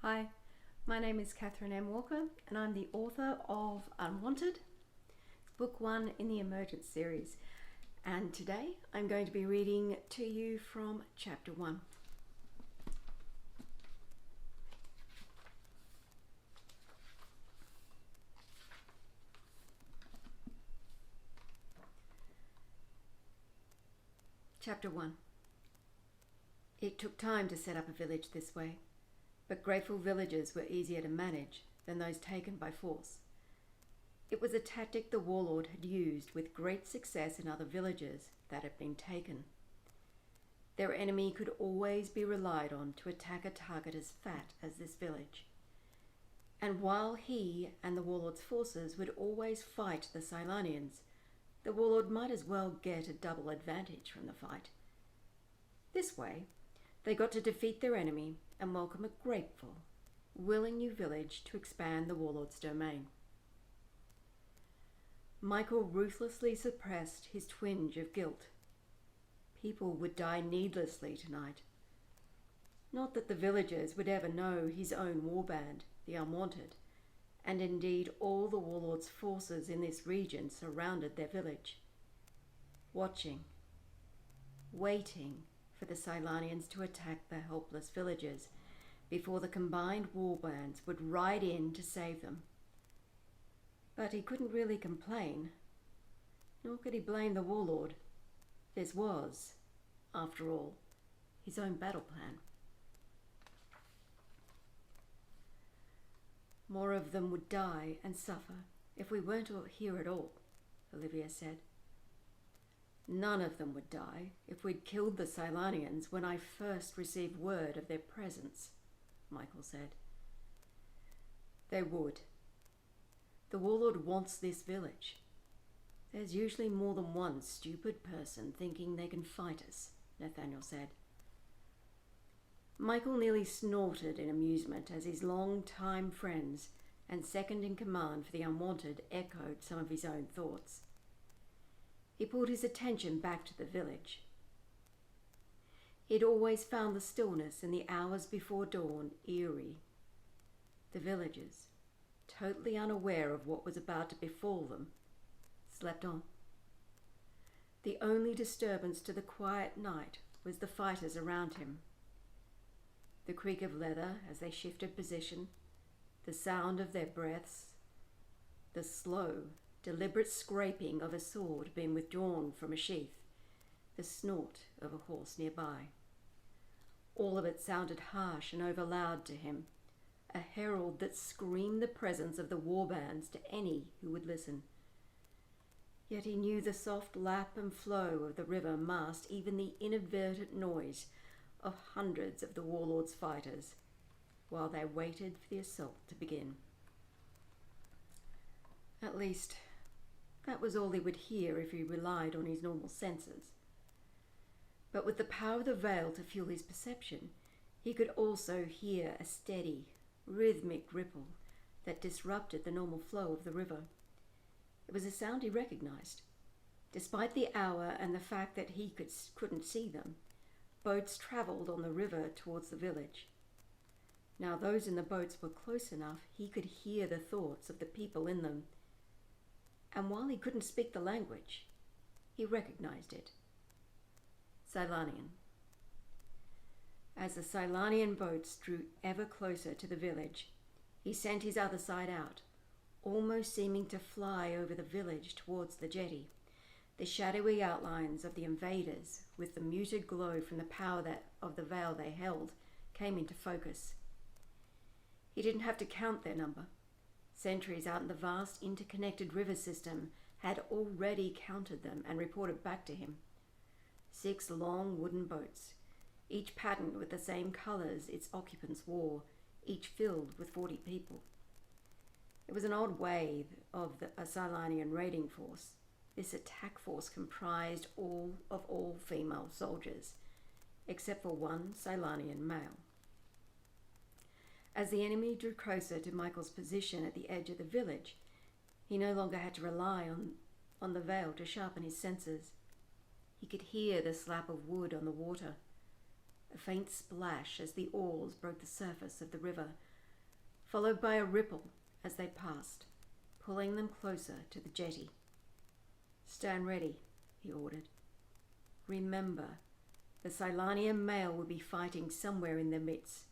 Hi, my name is Catherine M. Walker and I'm the author of Unwanted, book 1 in the Emergence series. And today I'm going to be reading to you from chapter 1. Chapter 1. It took time to set up a village this way, but grateful villages were easier to manage than those taken by force. It was a tactic the warlord had used with great success in other villages that had been taken. Their enemy could always be relied on to attack a target as fat as this village. And while he and the warlord's forces would always fight the Cylanians, the warlord might as well get a double advantage from the fight. This way, they got to defeat their enemy and welcome a grateful, willing new village to expand the warlord's domain. Michael ruthlessly suppressed his twinge of guilt. People would die needlessly tonight. Not that the villagers would ever know his own warband, the Unwanted, and indeed all the warlord's forces in this region surrounded their village, watching, waiting for the Cylanians to attack the helpless villagers before the combined warbands would ride in to save them. But he couldn't really complain, nor could he blame the warlord. This was, after all, his own battle plan. More of them would die and suffer if we weren't here at all, Olivia said. None of them would die if we'd killed the Cylanians when I first received word of their presence, Michael said. They would. The warlord wants this village. There's usually more than one stupid person thinking they can fight us, Nathaniel said. Michael nearly snorted in amusement as his long-time friends and second-in-command for the Unwanted echoed some of his own thoughts. He pulled his attention back to the village. He'd always found the stillness in the hours before dawn eerie. The villagers, totally unaware of what was about to befall them, slept on. The only disturbance to the quiet night was the fighters around him. The creak of leather as they shifted position, the sound of their breaths, the slow, deliberate scraping of a sword being withdrawn from a sheath, the snort of a horse nearby. All of it sounded harsh and overloud to him, a herald that screamed the presence of the warbands to any who would listen. Yet he knew the soft lap and flow of the river masked even the inadvertent noise of hundreds of the warlord's fighters while they waited for the assault to begin. At least, that was all he would hear if he relied on his normal senses. But with the power of the veil to fuel his perception, he could also hear a steady, rhythmic ripple that disrupted the normal flow of the river. It was a sound he recognized. Despite the hour and the fact that he couldn't see them, boats traveled on the river towards the village. Now those in the boats were close enough he could hear the thoughts of the people in them. And while he couldn't speak the language, he recognized it. Cylanian. As the Cylanian boats drew ever closer to the village, he sent his other side out, almost seeming to fly over the village towards the jetty. The shadowy outlines of the invaders, with the muted glow from the power of the veil they held, came into focus. He didn't have to count their number. Sentries out in the vast interconnected river system had already counted them and reported back to him. 6 long wooden boats, each patterned with the same colours its occupants wore, each filled with 40 people. It was an odd way of a Cylanian raiding force. This attack force comprised all female soldiers, except for one Cylanian male. As the enemy drew closer to Michael's position at the edge of the village, he no longer had to rely on the veil to sharpen his senses. He could hear the slap of wood on the water, a faint splash as the oars broke the surface of the river, followed by a ripple as they passed, pulling them closer to the jetty. "Stand ready," he ordered. "Remember, the Cylanian male will be fighting somewhere in their midst.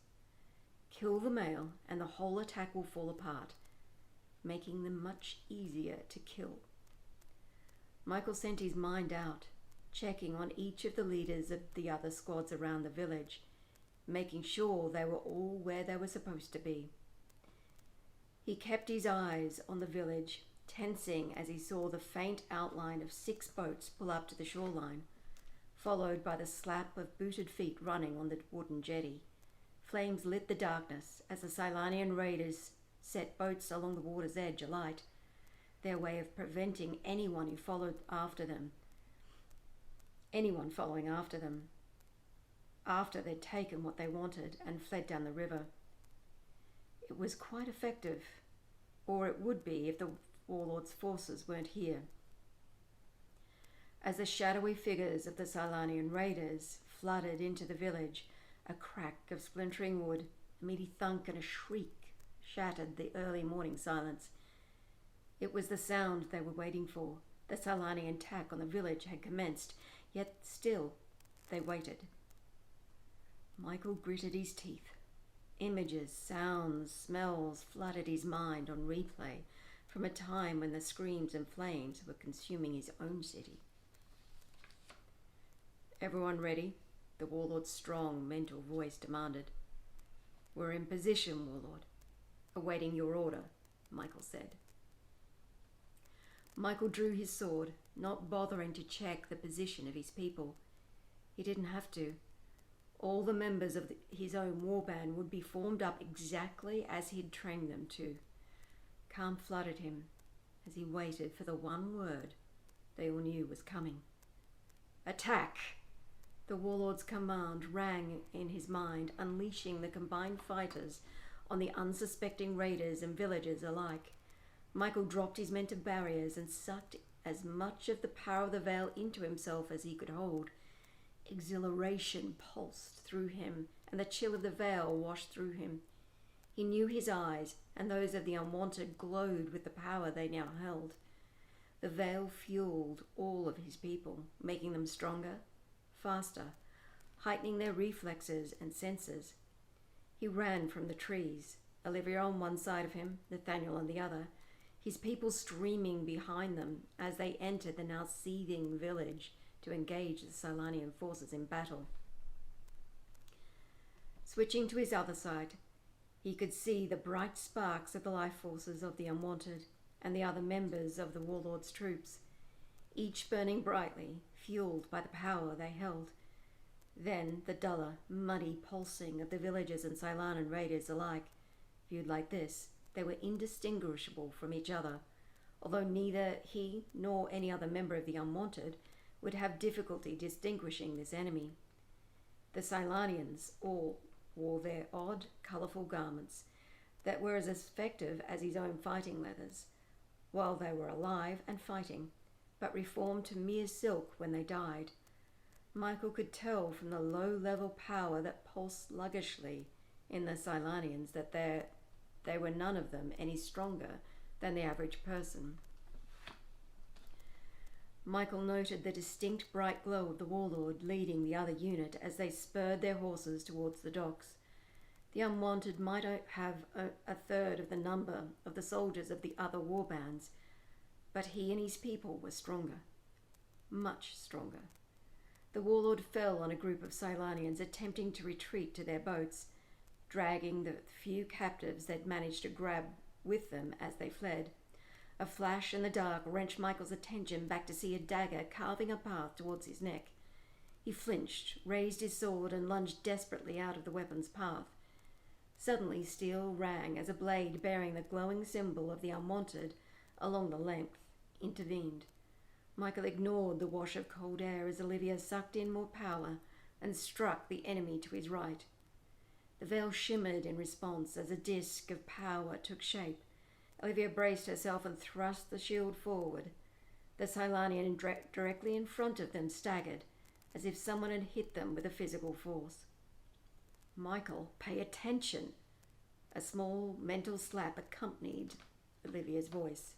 Kill the male and the whole attack will fall apart, making them much easier to kill." Michael sent his mind out, checking on each of the leaders of the other squads around the village, making sure they were all where they were supposed to be. He kept his eyes on the village, tensing as he saw the faint outline of 6 boats pull up to the shoreline, followed by the slap of booted feet running on the wooden jetty. Flames lit the darkness as the Cylanian raiders set boats along the water's edge alight, their way of preventing anyone following after them after they'd taken what they wanted and fled down the river. It was quite effective, or it would be if the warlord's forces weren't here. As the shadowy figures of the Cylanian raiders flooded into the village, a crack of splintering wood, a meaty thunk and a shriek shattered the early morning silence. It was the sound they were waiting for. The Cylanian attack on the village had commenced, yet still they waited. Michael gritted his teeth. Images, sounds, smells flooded his mind on replay from a time when the screams and flames were consuming his own city. "Everyone ready?" the warlord's strong, mental voice demanded. "We're in position, warlord. Awaiting your order," Michael said. Michael drew his sword, not bothering to check the position of his people. He didn't have to. All the members of his own warband would be formed up exactly as he'd trained them to. Calm flooded him as he waited for the one word they all knew was coming. "Attack!" The warlord's command rang in his mind, unleashing the combined fighters on the unsuspecting raiders and villagers alike. Michael dropped his men to barriers and sucked as much of the power of the veil into himself as he could hold. Exhilaration pulsed through him, and the chill of the veil washed through him. He knew his eyes and those of the Unwanted glowed with the power they now held. The veil fueled all of his people, making them stronger, faster, heightening their reflexes and senses. He ran from the trees, Olivia on one side of him, Nathaniel on the other, his people streaming behind them as they entered the now seething village to engage the Cylanian forces in battle. Switching to his other side, he could see the bright sparks of the life forces of the Unwanted and the other members of the warlord's troops, each burning brightly, fueled by the power they held. Then the duller, muddy pulsing of the villagers and Cylanan raiders alike. Viewed like this, they were indistinguishable from each other, although neither he nor any other member of the Unwanted would have difficulty distinguishing this enemy. The Cylanians all wore their odd, colourful garments that were as effective as his own fighting leathers, while they were alive and fighting, but reformed to mere silk when they died. Michael could tell from the low-level power that pulsed sluggishly in the Cylanians that they were none of them any stronger than the average person. Michael noted the distinct bright glow of the warlord leading the other unit as they spurred their horses towards the docks. The Unwanted might have a third of the number of the soldiers of the other warbands, but he and his people were stronger, much stronger. The warlord fell on a group of Cylanians attempting to retreat to their boats, dragging the few captives they'd managed to grab with them as they fled. A flash in the dark wrenched Michael's attention back to see a dagger carving a path towards his neck. He flinched, raised his sword, and lunged desperately out of the weapon's path. Suddenly steel rang as a blade bearing the glowing symbol of the Unwanted along the length intervened. Michael ignored the wash of cold air as Olivia sucked in more power and struck the enemy to his right. The veil shimmered in response as a disk of power took shape. Olivia braced herself and thrust the shield forward. The Cylanian directly in front of them staggered, as if someone had hit them with a physical force. "Michael, pay attention!" A small mental slap accompanied Olivia's voice.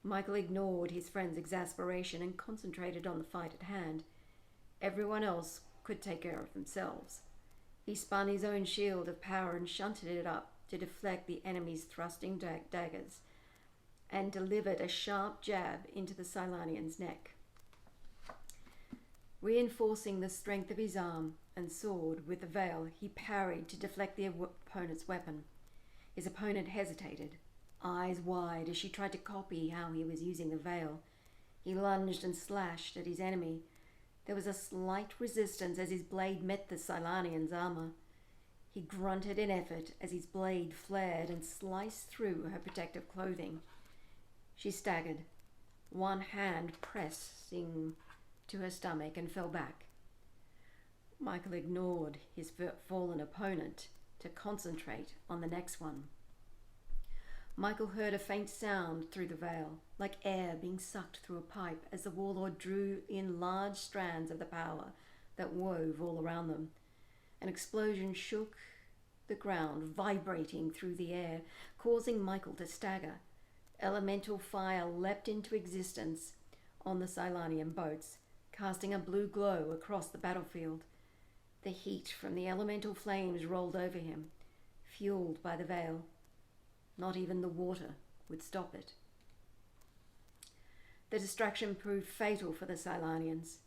Michael ignored his friend's exasperation and concentrated on the fight at hand. Everyone else could take care of themselves. He spun his own shield of power and shunted it up to deflect the enemy's thrusting daggers, and delivered a sharp jab into the Cylanian's neck. Reinforcing the strength of his arm and sword with the veil, he parried to deflect the opponent's weapon. His opponent hesitated, eyes wide, as she tried to copy how he was using the veil. He lunged and slashed at his enemy. There was a slight resistance as his blade met the Cylanian's armor. He grunted in effort as his blade flared and sliced through her protective clothing. She staggered, one hand pressing to her stomach, and fell back. Michael ignored his fallen opponent to concentrate on the next one. Michael heard a faint sound through the veil, like air being sucked through a pipe, as the warlord drew in large strands of the power that wove all around them. An explosion shook the ground, vibrating through the air, causing Michael to stagger. Elemental fire leapt into existence on the Cylanian boats, casting a blue glow across the battlefield. The heat from the elemental flames rolled over him, fueled by the veil. Not even the water would stop it. The distraction proved fatal for the Cylanians.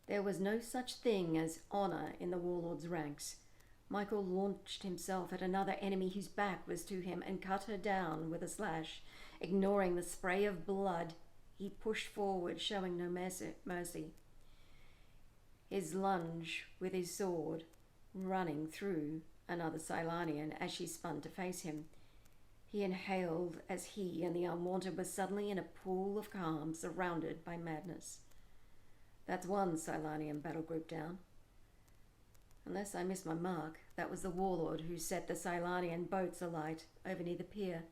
There was no such thing as honor in the warlord's ranks. Michael launched himself at another enemy whose back was to him and cut her down with a slash. Ignoring the spray of blood, he pushed forward, showing no mercy. His lunge with his sword running through another Cylanian as she spun to face him. He inhaled as he and the Unwanted were suddenly in a pool of calm, surrounded by madness. That's one Cylanian battle group down. Unless I missed my mark, that was the warlord who set the Cylanian boats alight over near the pier.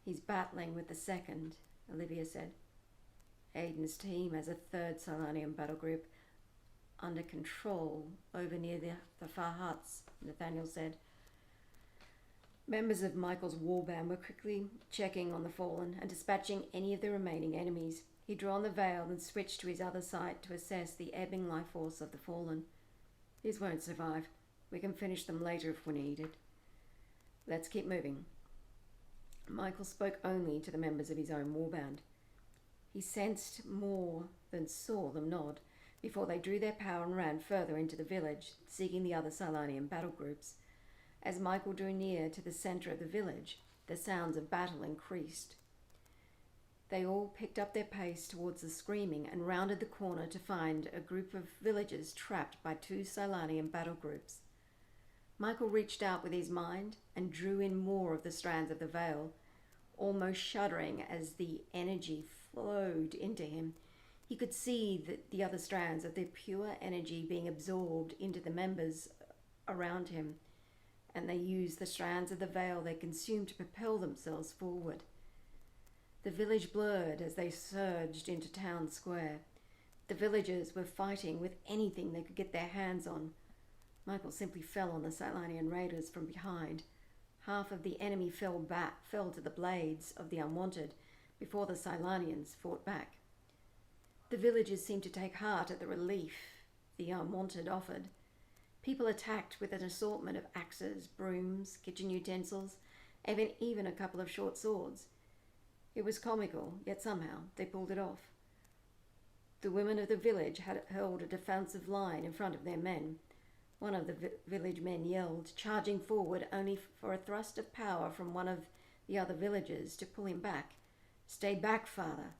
He's battling with the second, Olivia said. Aiden's team has a third Cylanian battle group under control over near the far huts, Nathaniel said. Members of Michael's warband were quickly checking on the fallen and dispatching any of the remaining enemies. He drew on the veil and switched to his other side to assess the ebbing life force of the fallen. These won't survive. We can finish them later if we need it. Let's keep moving. Michael spoke only to the members of his own warband. He sensed more than saw them nod before they drew their power and ran further into the village, seeking the other Cylanian battle groups. As Michael drew near to the center of the village, the sounds of battle increased. They all picked up their pace towards the screaming and rounded the corner to find a group of villagers trapped by two Cylanian battle groups. Michael reached out with his mind and drew in more of the strands of the veil, almost shuddering as the energy flowed into him. He could see the other strands of the pure energy being absorbed into the members around him, and they used the strands of the veil they consumed to propel themselves forward. The village blurred as they surged into town square. The villagers were fighting with anything they could get their hands on. Michael simply fell on the Cylanian raiders from behind. Half of the enemy fell to the blades of the Unwanted before the Cylanians fought back. The villagers seemed to take heart at the relief the Unwanted offered. People attacked with an assortment of axes, brooms, kitchen utensils, even a couple of short swords. It was comical, yet somehow they pulled it off. The women of the village had held a defensive line in front of their men. One of the village men yelled, charging forward only for a thrust of power from one of the other villagers to pull him back. "Stay back, father.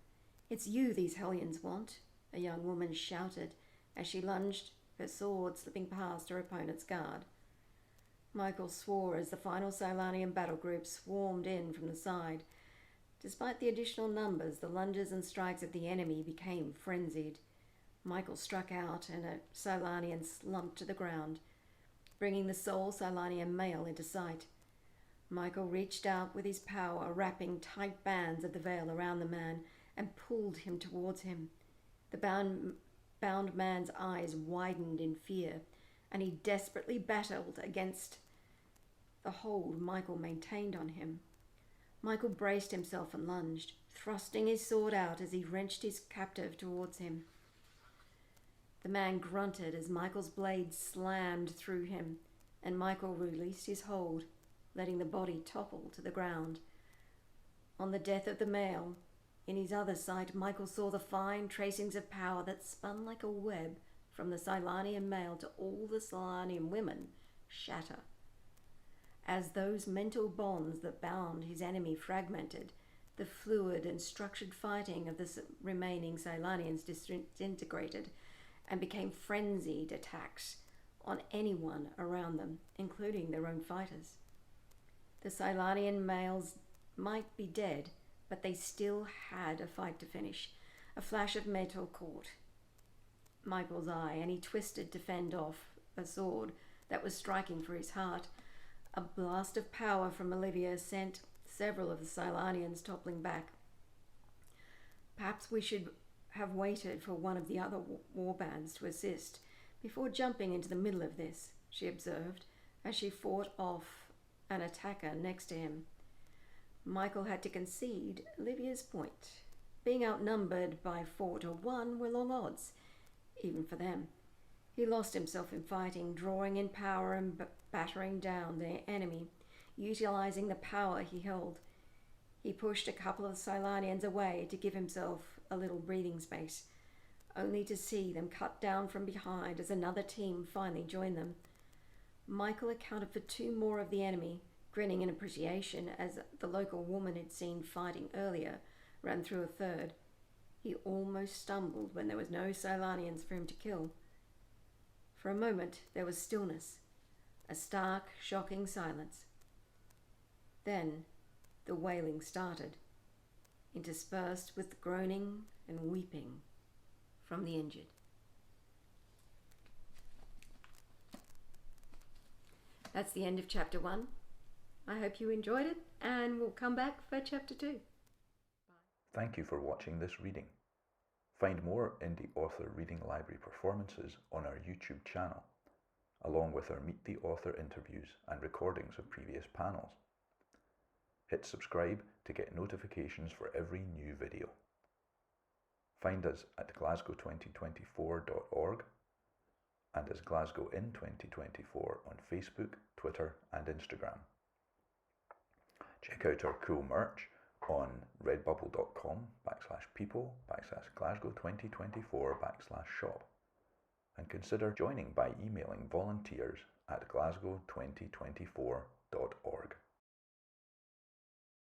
It's you these hellions want," a young woman shouted as she lunged, her sword slipping past her opponent's guard. Michael swore as the final Cylanian battle group swarmed in from the side. Despite the additional numbers, the lunges and strikes of the enemy became frenzied. Michael struck out and a Cylanian slumped to the ground, bringing the sole Cylanian male into sight. Michael reached out with his power, wrapping tight bands of the veil around the man, and pulled him towards him. The bound man's eyes widened in fear, and he desperately battled against the hold Michael maintained on him. Michael braced himself and lunged, thrusting his sword out as he wrenched his captive towards him. The man grunted as Michael's blade slammed through him, and Michael released his hold, letting the body topple to the ground. On the death of the male, in his other sight, Michael saw the fine tracings of power that spun like a web from the Cylanian male to all the Cylanian women shatter. As those mental bonds that bound his enemy fragmented, the fluid and structured fighting of the remaining Cylanians disintegrated and became frenzied attacks on anyone around them, including their own fighters. The Cylanian males might be dead, but they still had a fight to finish. A flash of metal caught Michael's eye, and he twisted to fend off a sword that was striking for his heart. A blast of power from Olivia sent several of the Cylanians toppling back. Perhaps we should have waited for one of the other warbands to assist before jumping into the middle of this, she observed, as she fought off an attacker next to him. Michael had to concede Olivia's point. Being outnumbered by 4-1 were long odds, even for them. He lost himself in fighting, drawing in power and battering down their enemy, utilizing the power he held. He pushed a couple of Cylanians away to give himself a little breathing space, only to see them cut down from behind as another team finally joined them. Michael accounted for 2 more of the enemy, grinning in appreciation as the local woman he'd seen fighting earlier ran through a third. He almost stumbled when there was no Cylanians for him to kill. For a moment there was stillness, a stark, shocking silence. Then the wailing started, interspersed with groaning and weeping from the injured. That's the end of chapter 1. I hope you enjoyed it, and we'll come back for chapter 2. Bye. Thank you for watching this reading. Find more Indie Author Reading Library performances on our YouTube channel, along with our Meet the Author interviews and recordings of previous panels. Hit subscribe to get notifications for every new video. Find us at glasgow2024.org and as Glasgow in 2024 on Facebook, Twitter and Instagram. Check out our cool merch on redbubble.com/people/Glasgow2024/shop and consider joining by emailing volunteers at glasgow2024.org.